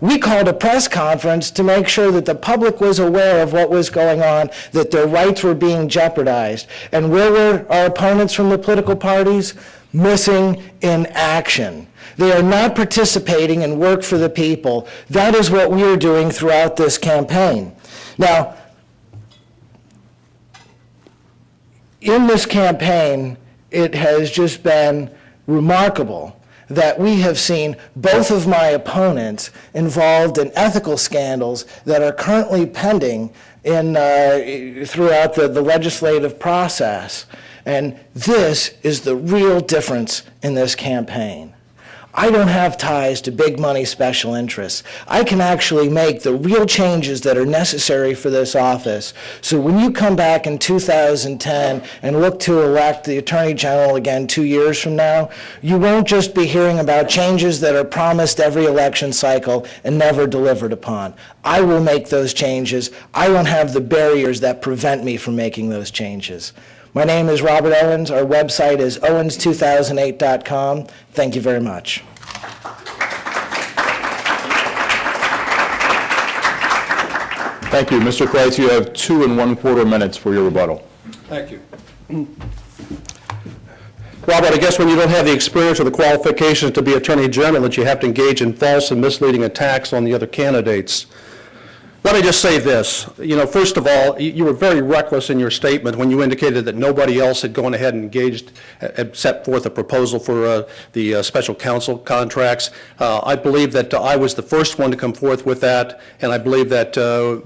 We called a press conference to make sure that the public was aware of what was going on, that their rights were being jeopardized. And where were our opponents from the political parties? Missing in action. They are not participating in work for the people. That is what we are doing throughout this campaign. Now, in this campaign, it has just been remarkable that we have seen both of my opponents involved in ethical scandals that are currently pending throughout the legislative process. And this is the real difference in this campaign. I don't have ties to big money special interests. I can actually make the real changes that are necessary for this office. So when you come back in 2010 and look to elect the Attorney General again 2 years from now, you won't just be hearing about changes that are promised every election cycle and never delivered upon. I will make those changes. I won't have the barriers that prevent me from making those changes. My name is Robert Owens. Our website is owens2008.com. Thank you very much. Thank you. Mr. Crites, you have 2 1/4 minutes for your rebuttal. Thank you. Robert, I guess when you don't have the experience or the qualifications to be Attorney General, that you have to engage in false and misleading attacks on the other candidates. Let me just say this. First of all, you were very reckless in your statement when you indicated that nobody else had gone ahead and engaged, had set forth a proposal for the special counsel contracts. I believe that I was the first one to come forth with that, and I believe that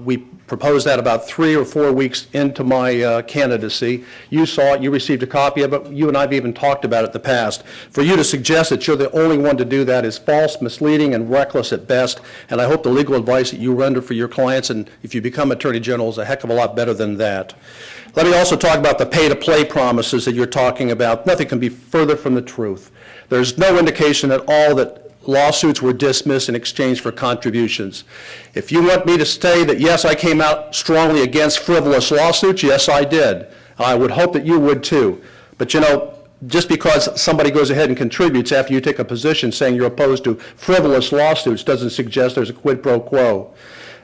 we proposed that about 3 or 4 weeks into my candidacy. You saw it, you received a copy of it, you and I have even talked about it in the past. For you to suggest that you're the only one to do that is false, misleading, and reckless at best, and I hope the legal advice that you render for your clients, and if you become Attorney General, is a heck of a lot better than that. Let me also talk about the pay-to-play promises that you're talking about. Nothing can be further from the truth. There's no indication at all that lawsuits were dismissed in exchange for contributions. If you want me to say that, yes, I came out strongly against frivolous lawsuits, yes, I did. I would hope that you would too. But just because somebody goes ahead and contributes after you take a position saying you're opposed to frivolous lawsuits doesn't suggest there's a quid pro quo.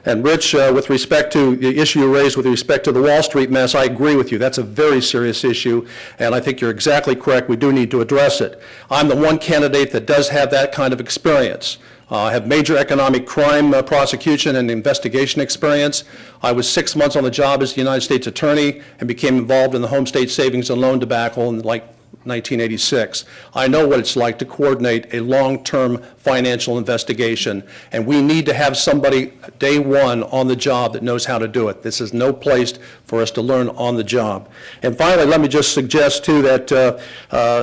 And Rich, with respect to the issue you raised with respect to the Wall Street mess, I agree with you. That's a very serious issue, and I think you're exactly correct. We do need to address it. I'm the one candidate that does have that kind of experience. I have major economic crime prosecution and investigation experience. I was 6 months on the job as the United States Attorney and became involved in the home state savings and loan debacle in 1986. I know what it's like to coordinate a long-term financial investigation, and we need to have somebody day one on the job that knows how to do it. This is no place for us to learn on the job. And finally, let me just suggest too that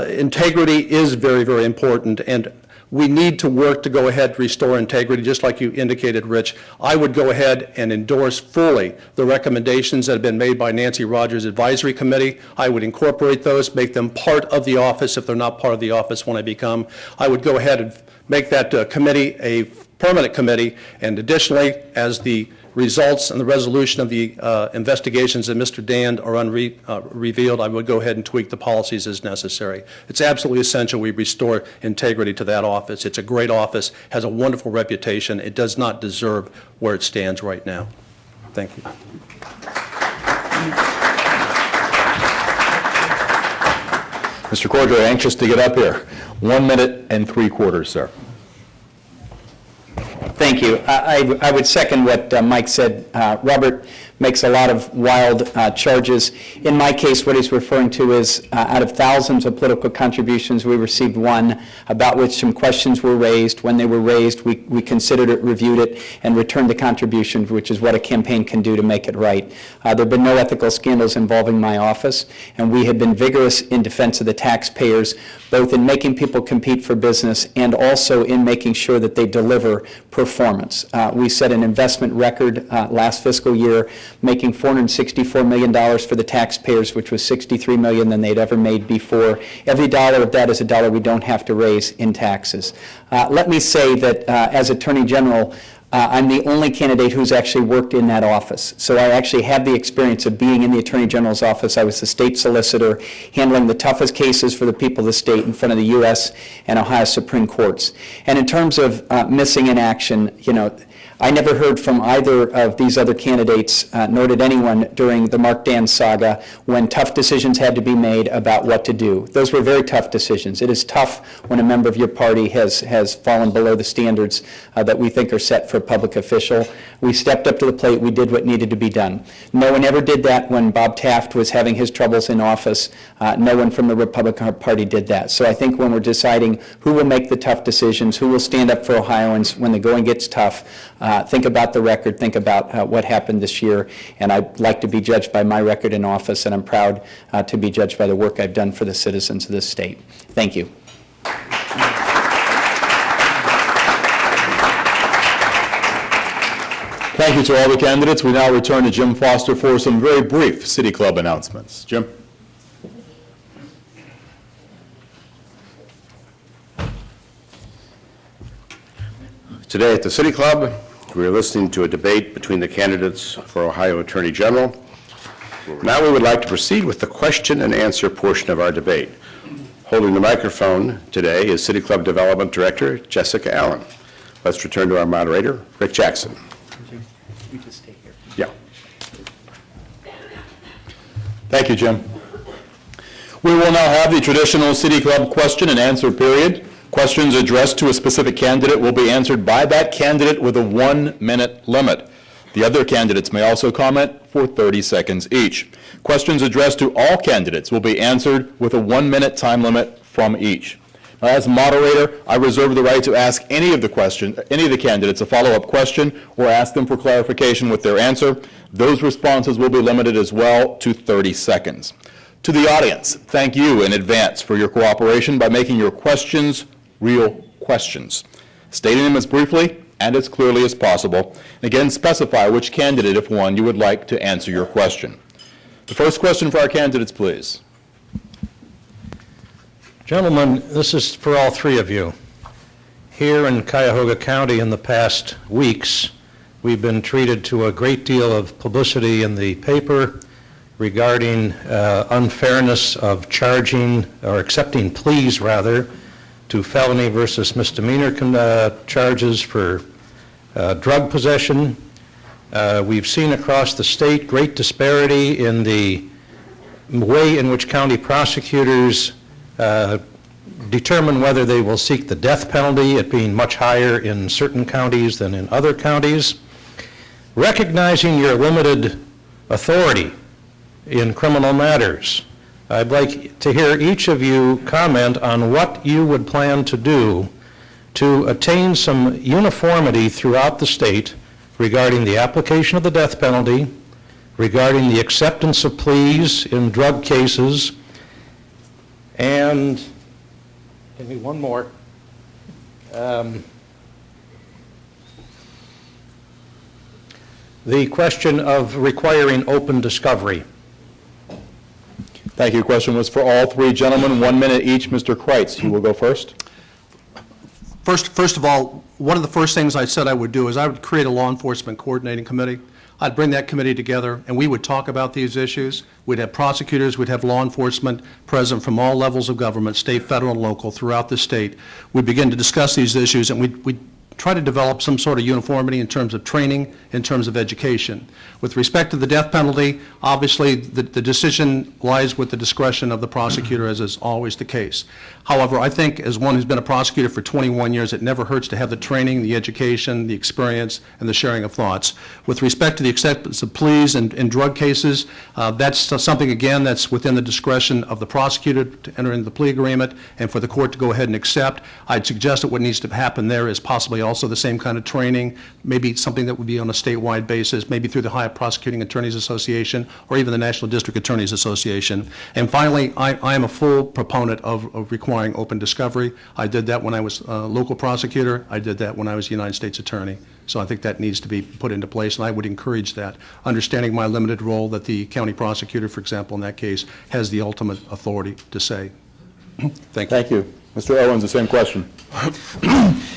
integrity is very, very important, and we need to work to go ahead and restore integrity, just like you indicated, Rich. I would go ahead and endorse fully the recommendations that have been made by Nancy Rogers' advisory committee. I would incorporate those, make them part of the office if they're not part of the office when I become. I would go ahead and make that committee a permanent committee, and additionally, as the results and the resolution of the investigations that Mr. Dand are revealed, I would go ahead and tweak the policies as necessary. It's absolutely essential we restore integrity to that office. It's a great office, has a wonderful reputation. It does not deserve where it stands right now. Thank you. Mr. Cordray, anxious to get up here. 1 minute and 3/4, sir. Thank you. I would second what Mike said. Robert makes a lot of wild charges. In my case, what he's referring to is out of thousands of political contributions, we received one about which some questions were raised. When they were raised, we considered it, reviewed it, and returned the contribution, which is what a campaign can do to make it right. There have been no ethical scandals involving my office, and we have been vigorous in defense of the taxpayers, both in making people compete for business and also in making sure that they deliver performance. We set an investment record last fiscal year, making $464 million for the taxpayers, which was $63 million than they'd ever made before. Every dollar of that is a dollar we don't have to raise in taxes. Let me say that as Attorney General, I'm the only candidate who's actually worked in that office. So I actually have the experience of being in the Attorney General's office. I was the state solicitor, handling the toughest cases for the people of the state in front of the U.S. and Ohio Supreme Courts. And in terms of missing in action, you know, I never heard from either of these other candidates, nor did anyone during the Mark Dan saga, when tough decisions had to be made about what to do. Those were very tough decisions. It is tough when a member of your party has fallen below the standards that we think are set for a public official. We stepped up to the plate. We did what needed to be done. No one ever did that when Bob Taft was having his troubles in office. No one from the Republican Party did that. So I think when we're deciding who will make the tough decisions, who will stand up for Ohioans when the going gets tough, think about the record, think about what happened this year, and I'd like to be judged by my record in office, and I'm proud to be judged by the work I've done for the citizens of this state. Thank you. Thank you to all the candidates. We now return to Jim Foster for some very brief City Club announcements. Jim? Today at the City Club, we are listening to a debate between the candidates for Ohio Attorney General. Now we would like to proceed with the question and answer portion of our debate. Holding the microphone today is City Club Development Director Jessica Allen. Let's return to our moderator, Rick Jackson. You just stay here. Yeah. Thank you, Jim. We will now have the traditional City Club question and answer period. Questions addressed to a specific candidate will be answered by that candidate with a 1-minute limit. The other candidates may also comment for 30 seconds each. Questions addressed to all candidates will be answered with a 1-minute time limit from each. Now, as moderator, I reserve the right to ask any of the candidates a follow-up question or ask them for clarification with their answer. Those responses will be limited as well to 30 seconds. To the audience, thank you in advance for your cooperation by making your questions real questions, stating them as briefly and as clearly as possible. Again, specify which candidate, if one, you would like to answer your question. The first question for our candidates, please. Gentlemen, this is for all three of you. Here in Cuyahoga County in the past weeks, we've been treated to a great deal of publicity in the paper regarding unfairness of charging or accepting pleas, rather, to felony versus misdemeanor charges for drug possession. We've seen across the state great disparity in the way in which county prosecutors determine whether they will seek the death penalty, it being much higher in certain counties than in other counties. Recognizing your limited authority in criminal matters, I'd like to hear each of you comment on what you would plan to do to attain some uniformity throughout the state regarding the application of the death penalty, regarding the acceptance of pleas in drug cases, and give me one more. The question of requiring open discovery. Thank you. Question was for all three gentlemen, 1 minute each. Mr. Crites, you will go first. First of all, one of the first things I said I would do is I would create a law enforcement coordinating committee. I'd bring that committee together, and we would talk about these issues. We'd have prosecutors, we'd have law enforcement present from all levels of government, state, federal, and local, throughout the state. We'd begin to discuss these issues, and we'd try to develop some sort of uniformity in terms of training, in terms of education. With respect to the death penalty, obviously the decision lies with the discretion of the prosecutor, as is always the case. However, I think as one who's been a prosecutor for 21 years, it never hurts to have the training, the education, the experience, and the sharing of thoughts. With respect to the acceptance of pleas in drug cases, that's something, again, that's within the discretion of the prosecutor to enter into the plea agreement and for the court to go ahead and accept. I'd suggest that what needs to happen there is possibly also the same kind of training, maybe something that would be on a statewide basis, maybe through the Ohio Prosecuting Attorneys Association or even the National District Attorneys Association. And finally, I am a full proponent of requiring open discovery. I did that when I was a local prosecutor. I did that when I was a United States Attorney. So I think that needs to be put into place, and I would encourage that, understanding my limited role that the county prosecutor, for example, in that case, has the ultimate authority to say. Thank you. Thank you. Mr. Owens, the same question.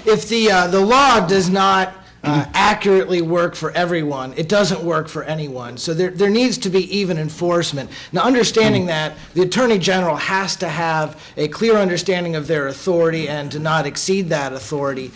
If the law does not accurately work for everyone, it doesn't work for anyone. So there needs to be even enforcement. Now, understanding that, the Attorney General has to have a clear understanding of their authority and to not exceed that authority.